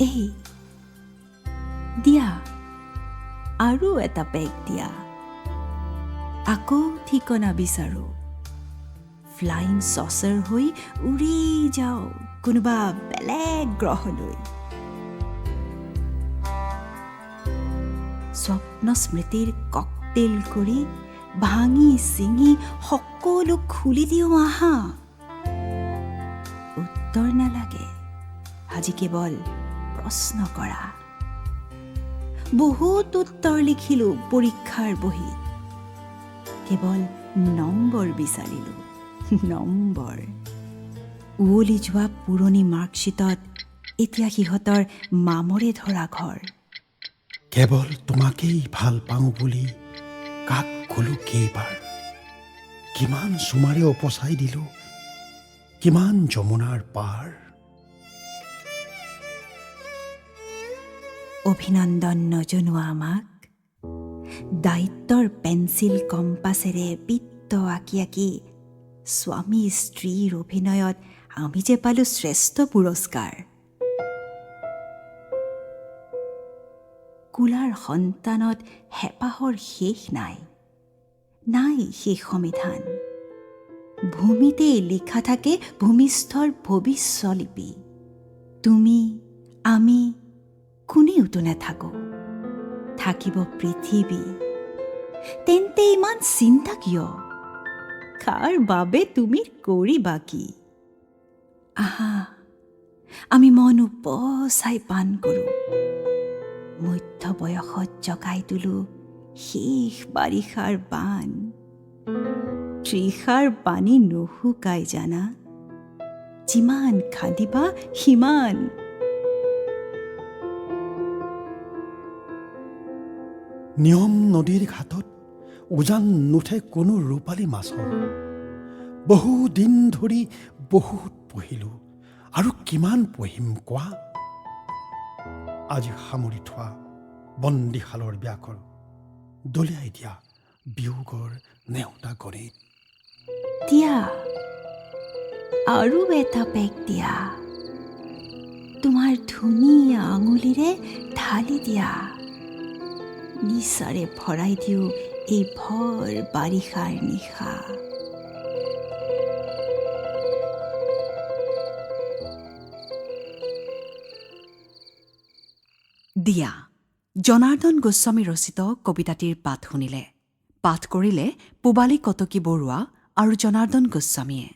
এই দিয়া, আৰু এটা পেগ দিয়া। আকৌ ঠিকনা বিচাৰো। ফ্লাইং চচাৰ হৈ উৰি যাওঁ কোনোবা বেলেগ গ্ৰহলৈ। স্বপ্ন স্মৃতিৰ ককটেইল কৰি ভাঙি চিঙি সকলো খুলি দিওঁ আহা। উত্তৰ নালাগে, আজি কেৱল প্ৰশ্ন কৰা। বহুত উত্তৰ লিখিলো পৰীক্ষাৰ বহীত, কেৱল নম্বৰ বিচাৰিলো, নম্বৰ। উৱলি যোৱা পুৰণি মাৰ্কশ্বিটত এতিয়া সিহঁতৰ মামৰে ধৰা ঘৰ। কেৱল তোমাকেই ভাল পাওঁ বুলি কাক ক'লো কেইবাৰ, কিমান চুমাৰে অপচাই দিলো, কিমান যমুনাৰ পাৰ। অভিনন্দন নজনোৱা আমাক, দায়িত্বৰ পেঞ্চিল কম্পাছেৰে বৃত্ত আঁকি আঁকি স্বামী স্ত্ৰীৰ অভিনয়ত আমি যে পালো শ্ৰেষ্ঠ পুৰস্কাৰ। কুলাৰ সন্তানত হেঁপাহৰ শেষ নাই, নাই শেষ সমিধান। ভূমিতেই লিখা থাকে ভূমিষ্ঠৰ ভৱিষ্যলিপি। তুমি আমি কোনেওতো নাথাকো, থাকিব পৃথিৱী। তেন্তে ইমান চিন্তা কিয়? কাৰ বাবে তুমি কৰিবা কি? আহা, আমি মন উপচাই পাণ কৰো। মধ্য বয়সত জগাই তোলো শেষ বাৰিষাৰ বান। তৃষাৰ পানী নুশুকাই জানা, যিমান খান্দিবা সিমান। নিয়ম নদীৰ ঘাটত উজান নুঠে কোনো ৰূপালী মাছৰ। বহু দিন ধৰি বহুত পঢ়িলো, আৰু কিমান পঢ়িম কোৱা? আজি সামৰি থোৱা বন্দীশালৰ ব্যাকৰ, দলিয়াই দিয়া বিয়োগৰ নেওতা গণিত। দিয়া, আৰু এটা পেগ দিয়া। তোমাৰ ধুনীয়া আঙুলিৰে ঢালি দিয়া। নিচাৰে ভৰাই দিওঁ এই ভৰ বাৰিষাৰ নিশা। দিয়া, জনাৰ্দন গোস্বামী ৰচিত কবিতাটিৰ পাঠ শুনিলে। পাঠ কৰিলে পুবালি কটকী বৰুৱা আৰু জনাৰ্দন গোস্বামীয়ে।